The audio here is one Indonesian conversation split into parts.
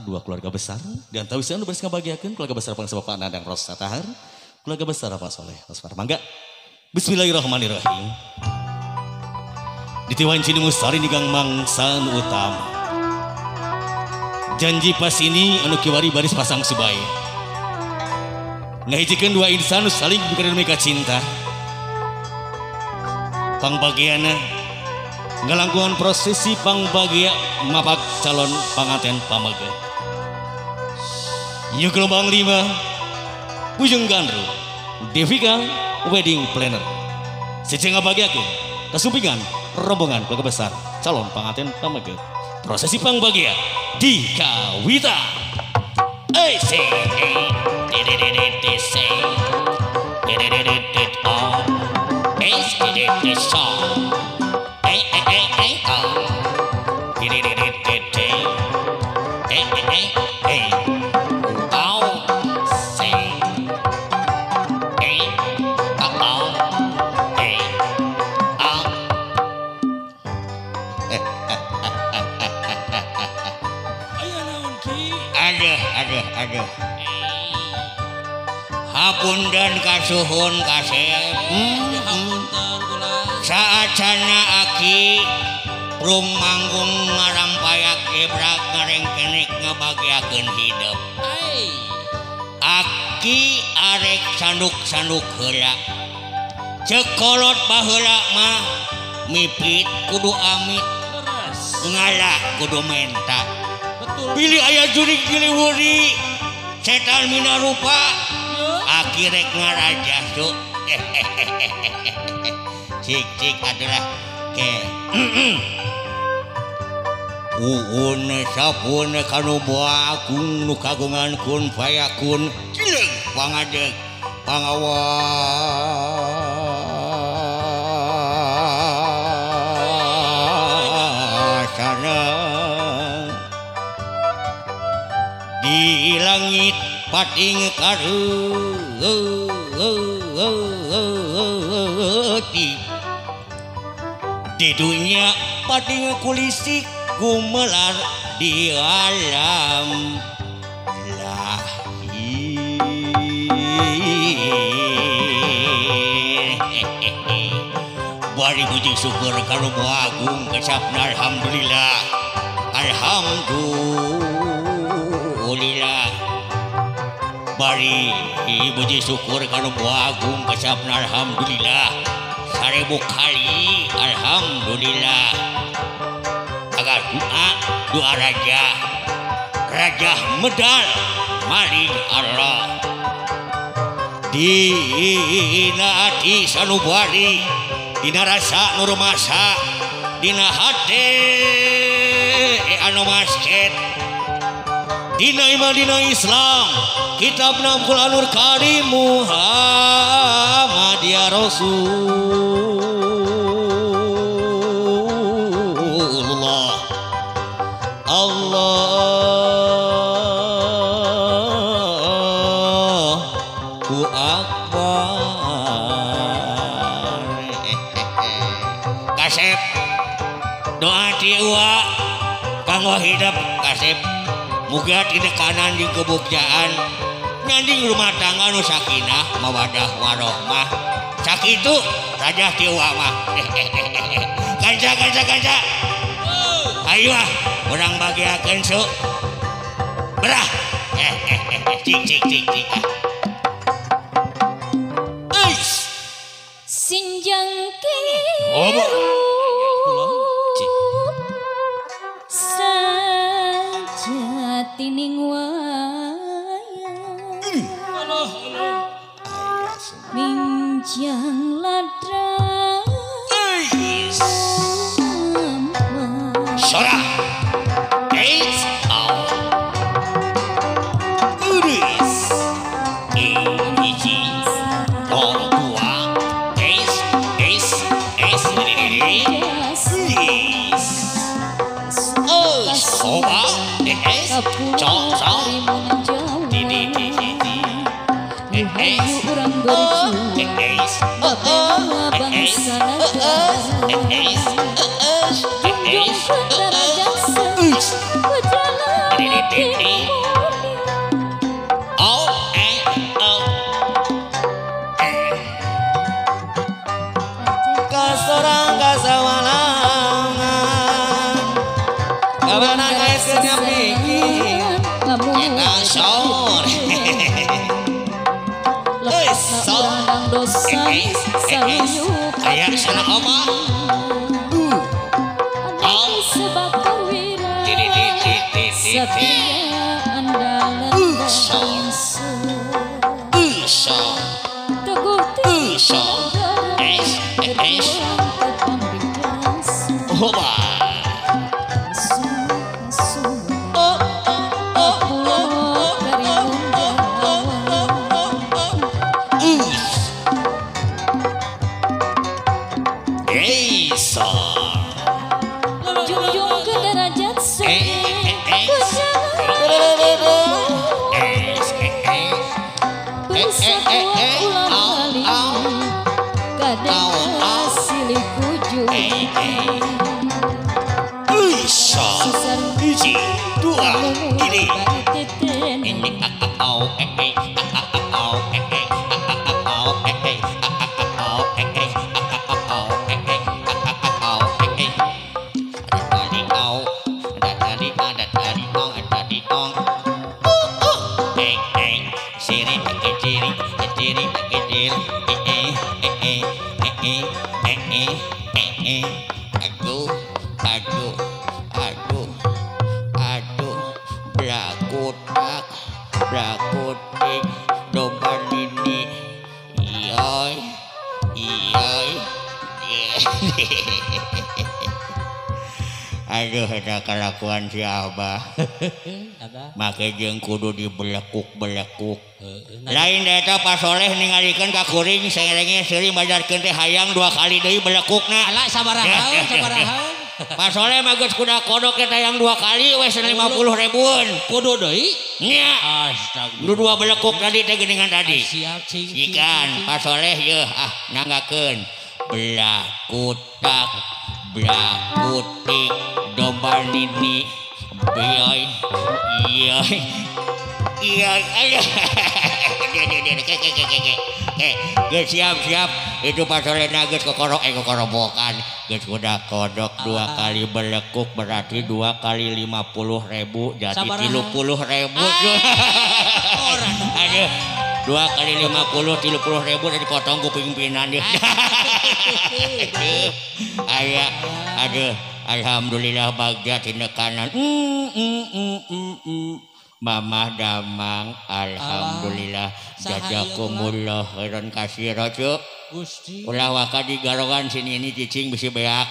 dua keluarga besar dan tahu sian beres ngabagiakeun keluarga besar Bangsa Bapak Nandang Rosa Tahar, keluarga besar Pak Soleh Osmar. Mangga. Bismillahirrahmanirrahim. Ditiwan cini mustari di gang mangsa nu utama. Janji pas ini anu kiwari baris pasang subaya. Ngahijikeun dua insan nu saling bukeureun mika cinta. Pangbagiana ngalangkungan prosesi pangbagia mapak calon panganten pamaga. Ieu gelombang 5 Bujung Gandru Devika Wedding Planner. Sejeng ngabagiakeun kasumpingan rombongan keluarga besar calon panganten pamaga. Prosesi pangbagia dikawita. Agak hapunten kasuhun kasep saacana aki prung manggung ngarampayak gebrak ngarengkenik ngabagiakeun hidup aki arek sanduk-sanduk heula cekolot baheula mah mipit kudu amit ngalah kudu menta pilih ayah jurik giliwuri setan mina rupa akhirek ngaraja tuh cik adalah ke uun sapun kanu bagung nu kagungan kun payakun cileung pangadeg pangawasana di langit pating kareuti di dunia pating kulisik gumelar di alam lahir bari puji syukur karo agung kesapna alhamdulillah bari puji syukur kanu agung kasapna alhamdulillah 1000 kali alhamdulillah. Agar doa raja medal maling Allah dina ati sanubari dina rasa nur masa dina hate anu masket dina iman dina Islam kitabna Al-Qur'anul Karim Muhammad ya Rasulullah Allahu Akbar. Kasep doa tiwa kanggo hidup kasep muga tidak kanan di kebukyaan nyanding rumah tangga nu sakinah mawadah warohmah sakitu raja tiwa mah kanca ayo orang bagiakeun su berah cik sinjang tining wayang minjang ladang Sora Eits Au Uris Ijis Orang tua Eits Oh Soba orang berjuang bangsa negara junjung kata jasa berjalan Oh, oh. Kasorang kasawalangan Kabana esnya pikir Kita sore Orang dosa Kayak sana oma sebab perwira setia andalan teguh junjung ke derajat ulang kali kadang silih kujung susah dua ini ini Brakutik domba nini iyoi aduh ada kelakuan si Abah make jeung kudu dibelekuk lain eta Pak Soleh ningalikeun ka kuring serenge seuring bajarkeun teh hayang 2 kali deui belekukna ala sabaraha Pak Soleh mah geus kuda kodok eta yang 2 kali we 50 ribuan kudu deui nya astagfirullah 2 belekuk tadi teh geuningan tadi siap cing ikan Pak Soleh yeuh nanggakeun belakutak blakutik domba nini beoy iya geus siap itu Pak Soleh geus kokorobokan geus kuda kodok 2 kali belekuk berarti 2 kali 50.000 jadi 30.000 aduh 2 kali 50 30.000 dari potong ku pimpinan dia aya aduh alhamdulillah bahagia tina kanan Mamah damang alhamdulillah jazakumullah khairan katsira cuk Gusti ulah waka digarongan sini ini cicing bisi beak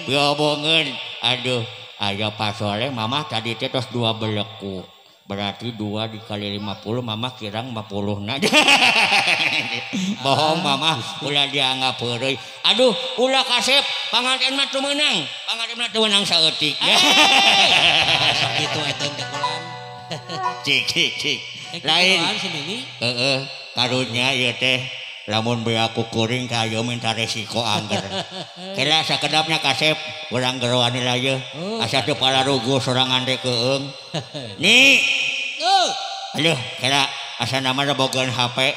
diomongkeun aduh aya Pak Soleh mamah tadi teh tos 2 belekuk berarti 2 dikali 50 mamah kirang 50 na bohong mamah ulah dianggap heureuy aduh ulah kasep panganten mah teu meunang saeutik gitu eta teh kulan cik lain karunya ieu teh lamun bea ku kuring ka ieu minta resiko angger kira sakedapnya kasep urang geroan heula ieu asa teu palarugu sorangan teh keung nih aduh kira asa nama bogaan HP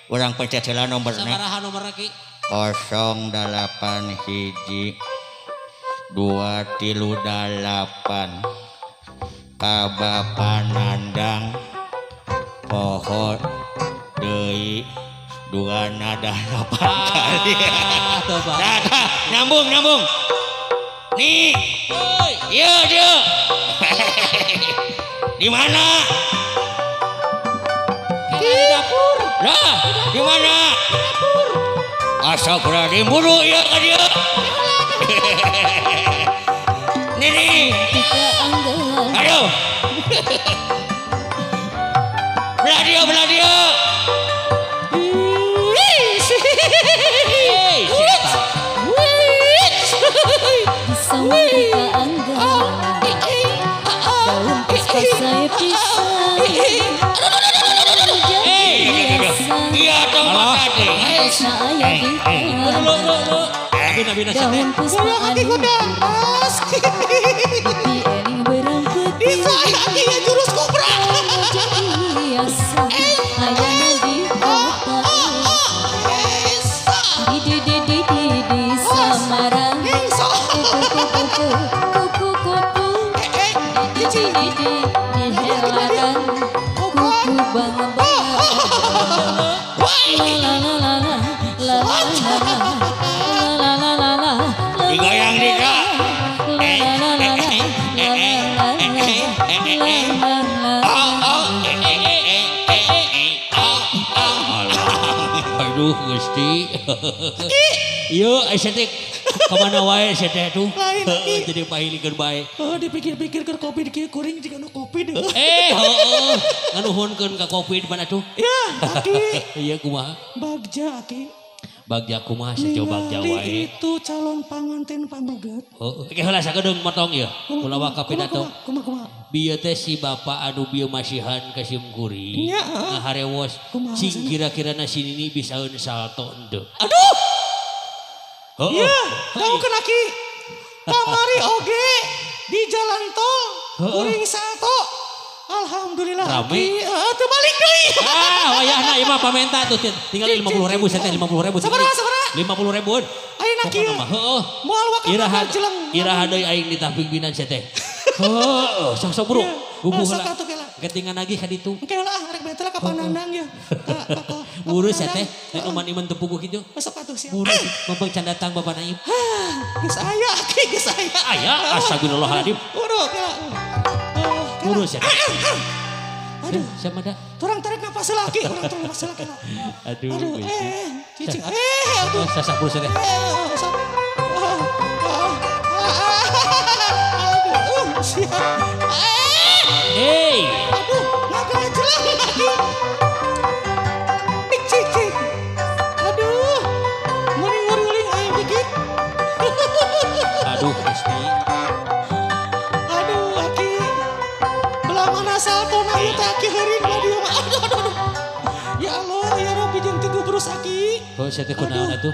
urang pencet heula nomorna sabaraha nomorna ki 08 hiji 238 kabapanandang pohon deui 2 nada 8 kali nyambung nih iya di mana di dapur lah di mana astagfirullahaladzim buru ya ka dia Nini ayo belah dia iya dong daun puspa anu bisa aki ya jurus kobra. biasa ayana di kota di Samarang kuku di Helaran kuku bang Digoyang Dika. Aduh Gusti. Yo, estetik kemana wae estetik tuh? Jadi pahilikeun bae. Oh, dipikir-pikir ke kopi dikieu kuring jika nu kopi deh. Heuh, nganuhunkeun ka kopi di mana tuh? Ya, Aki. Iya kumaha? Bagja, Aki. Bagja kumaha sajo bagja wae. Itu calon panganten pamegat. Oh, oke heula sakedeung motong ya. Kula waka pidato. Kumaha. Bieu teh si bapak anu bieu masihan ka sim kuring. Nya, Ngaharewos kumaha cing cenah? kira-kirana si Nini bisaeun salto henteu. Aduh, Heuh. iya, kau kena Ki. Kamari oge di jalan tol. Heeh. Kuring salto. Alhamdulillah. Rame. Ki. Teu balik deui. Wayahna ieu mah pamenta tuh tinggal 50.000 saya teh 50.000. Sabaraha? 50.000. Ayeuna kieu. Heeh. Moal waktu jeleng. Iraha deui aing ditampingbinan saya teh. Heeh, sok-sok bro. Bubuh Sok heula. atuh kela. Ketingan lagi ka ditu. Oke lah, arek bete lah kapan nandang ya. Urus ya teh, nek iman tepuguh kitu. Masuk atuh siap. Urus mumpung can datang Bapak Naib. Geus aya, Ki, geus aya. Aya, astagfirullahaladzim. Urus kela. Urus ya teh. Aduh, Siapa dah? turang tarik napas lagi, turang tarik napas lagi. Aduh. Aduh, Gusti. cicing. Aduh. Oh, sasak bro saya teh. Sok. Aduh, siap. Hey. Aduh, ngagak jelang lagi. Cicing. Aduh. Nguring-nguring aing dikit. Aduh, Gusti. Aduh, Aki. Belah mana salto na ieu teh Aki heuring mah dieu mah. Aduh. Ya Allah, ya Rabbi jeung tiga brus Aki. Oh, saya teh kunaon atuh?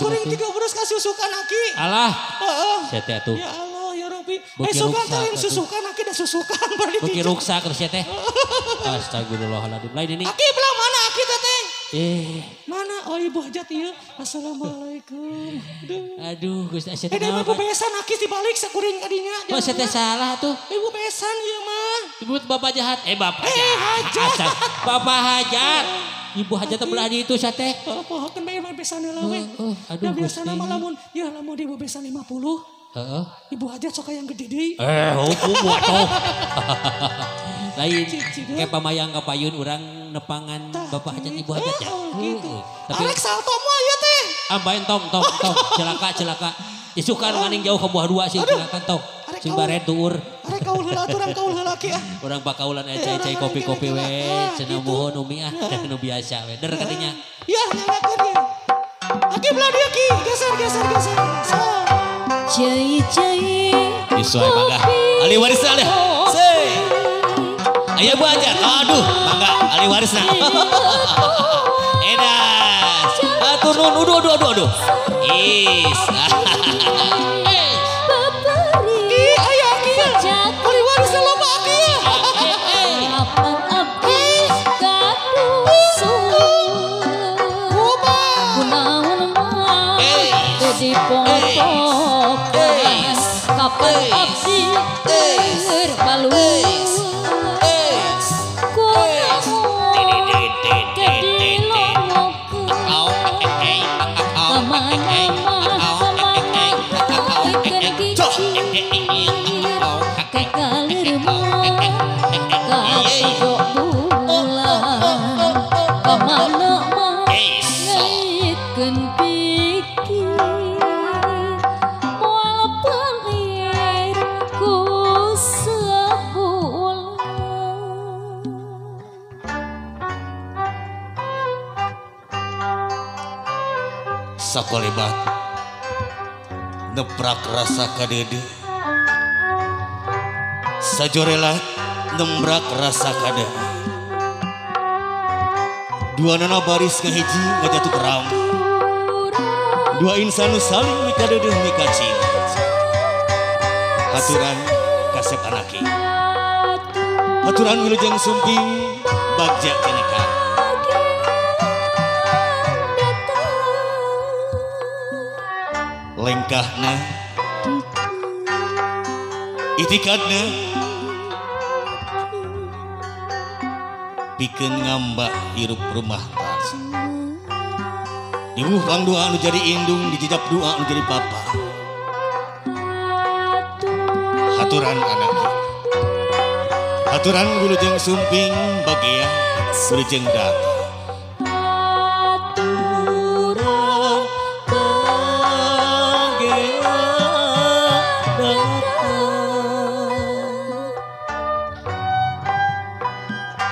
Kuring tiga brus kasusukan Aki. Alah, Heeh. saya teh atuh. Ya Allah, ya Rabbi. Beuki Sukan ruksak teuing atuh. susukan Aki da susukan bari Beuki dipijit. ruksak keur saya teh. Astagfirullahaladzim. Lain ini. Aki belah mana Aki teh teh? Mana? Oh, Ibu Hajat ieu. Assalamualaikum. Aduh, Gusti saya teh Ibu naon, Pak? besan Aki dibalik sakuring kadinya. Oh, saya teh salah tuh. Ibu besan ieu mah. Ibu bapak jahat. Bapak Hajat. jahat. Bapak hajat. Ibu hajat belah di itu saya teh. Apa kan bayar besan heula we. Aduh, Da biasa Gusti. nama lamun Ibu besan 50. Heeh. Ibu Hajat sok yang gede deui. Hukum atuh. Lain Cicing. kayak pamayang kapayun orang nepangan bapak hajat ibu hajat ya. Gitu. Tapi Arek salto mah ieu teh. ambain tong celaka. Isukan maning jauh ke buah dua sih celaka tong. Arek Sing baret tuur. Arek kaul heula turang kaul heula Ki ah. Orang bakaulan ecai kopi-kopi we cenah mohon umi ah nu biasa we. Der kadinya. Ya, nyalakeun ya. Aki belah dia Ki, geser. So. Jai Disuai mangga. Ali warisna deh. Sei. Aya Bu Hajat. Aduh, mangga ali warisna. Edas. Atur nuhun. Aduh. Is. Ki aya Ki. Beli warisna loba Ki. Di pongpokan kapan abdi terbalu Sakolebat neprak rasa kadede sajorelat nembrak rasa kada dua nana baris ngahiji ngajatuh keram dua insanu saling mikadeudeung mikacing haturan kasep anaki Haturan wilujeng sumping bagja ceneka. Lengkahna itikadna pikeun ngambak hirup rumah tangga. Ibu pang doa anu jadi indung dijejak doa anu jadi papa. Haturan anak haturan wilujeng sumping bagia wilujeng data.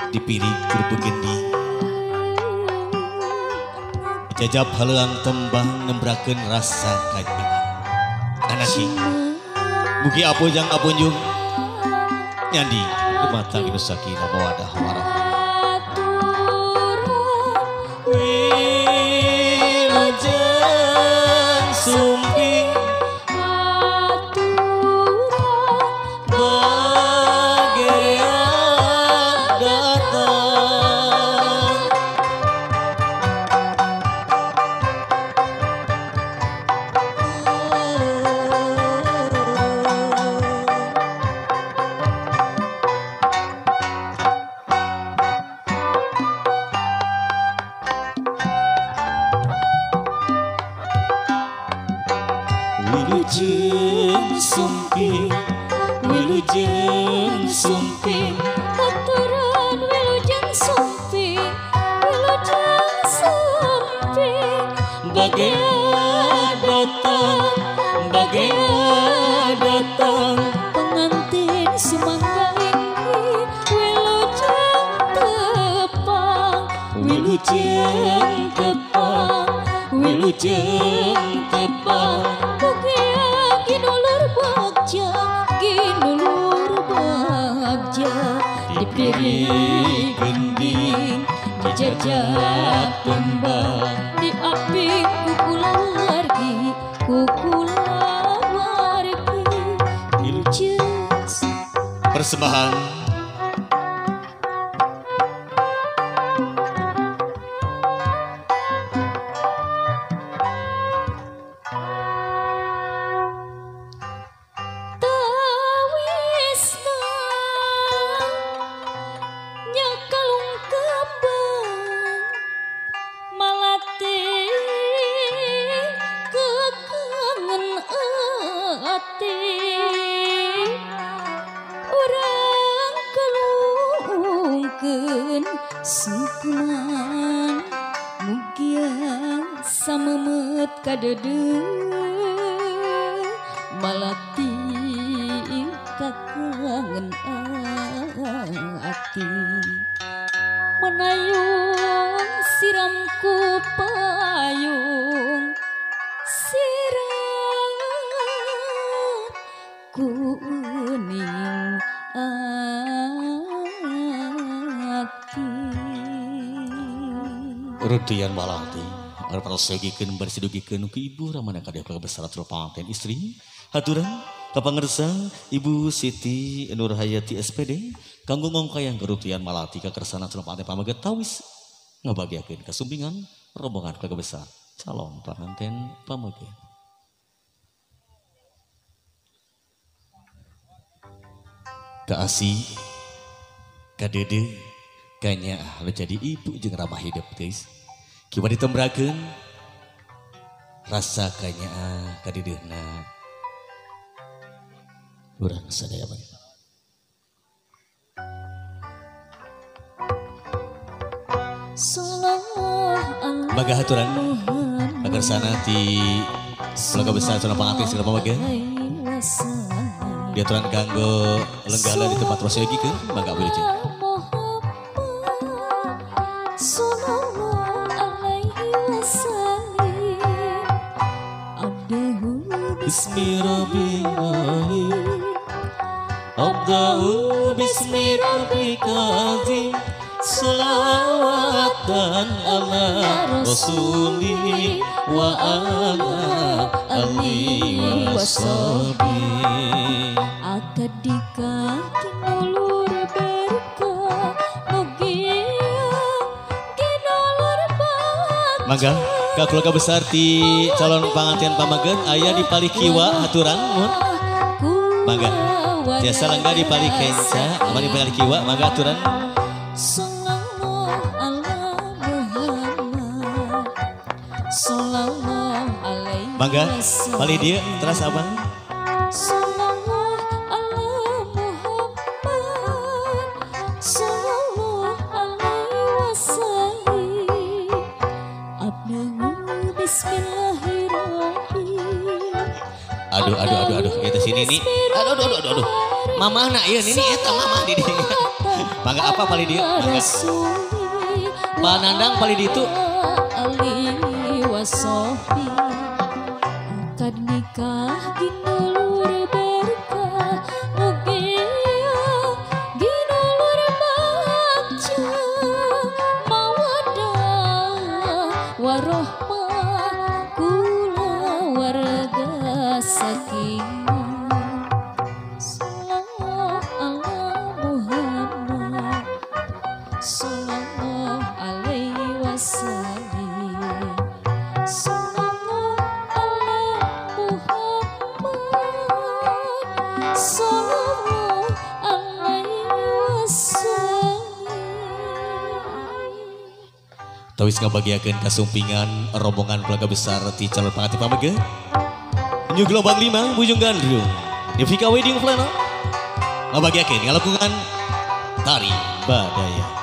Dipilih kurbegendi jajab haleang tembang nembrakeun rasa kajian anaki mugi apojang apunjung nyandi dumatang inu sakinah mawaddah warahmah wilujeng sumping wilujeng sumping wilujeng sumping Haturan wilujeng sumping wilujeng sumping bagai datang pengantin sumangga ini wilujeng tepang wilujeng tepang Bukia ginulur bagja dipilih gending dijajak tembang diapik kukulawargi wilujeng persembahan sungkuman mugia samemet kadede malati kakangen ati menayung siramku payung siramku uning Rudian Malati arparosegikeun bersidugikeun ku ibu ramana kadeh besar panten istri haturan kapangersa Ibu Siti Nur Hayati SPD kanggo ngongkayang Rudian Malati ka kersana panten pamaget tawis ngabagiakeun kasumbingan rombongan keluarga besar calon panganten pamaget. Kaasih kadede kanya lo jadi ibu jeung ramah hidup guys. Kiwa ditembrakeun rasa kanya kadedehna urang sadaya bae. Baga haturan agar sana ti keluarga besar sana pangantin segala pamageun diaturan kanggo lenggala di tempat prosegikeun mangga wilujeng. Bismillahirrahmanirrahim Abda'u bismillahirrahmanirrahim Salawatan ala Rasuli wa ala alihi wa sahbihi akad di kaki nulur berkah Mangga ka keluarga besar ti calon pangantin pamageun aya di Palikiwa haturan mun. Mangga. Tiasa langga di Palikenca, aman di Palikiwa mangga haturan. Sallallahu ala Muhammad. Sallallahu alaihi Mangga wasallam. pali dieu teras abang. Sallallahu ala Muhammad. Sallallahu alaihi wasallam. Abna bismillahirrahmanirrahim. Aduh kita sini nih. Aduh. Mamah nak ieu ini eta mamah di dieu. Mangga apa pali dieu? Mangga. Panandang pali ditu. Ali wasofi akad nikah ginulur berkah mugia ginulur baca mawadah warohmah kula warga sakinah sallallahu ala Muhammad sallallahu alaihi wasallam. Tawis ngabagiakeun kasumpingan rombongan keluarga besar ti calon pangantin pamageun. New Gelombang 5 Bujung Gandrung. Devika Wedding Planner. Ngabagiakeun ngalakungan tari badaya.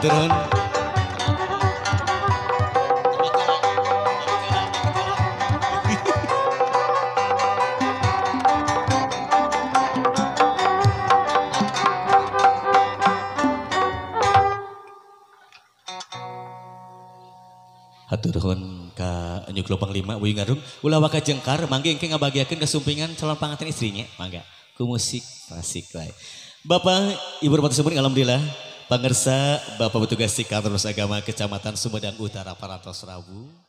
Turun. Haturun ka New Gelombang 5 Buyung Gandrung ulah waka jengkar mangga engke ngabagiakeun kasumpingan calon pangantin istrinya mangga ku musik klasik lain. Bapak Ibu Bupati Sumberning alhamdulillah pangersa Bapak petugas di Kantor Agama Kecamatan Sumedang Utara Parantos Rabu.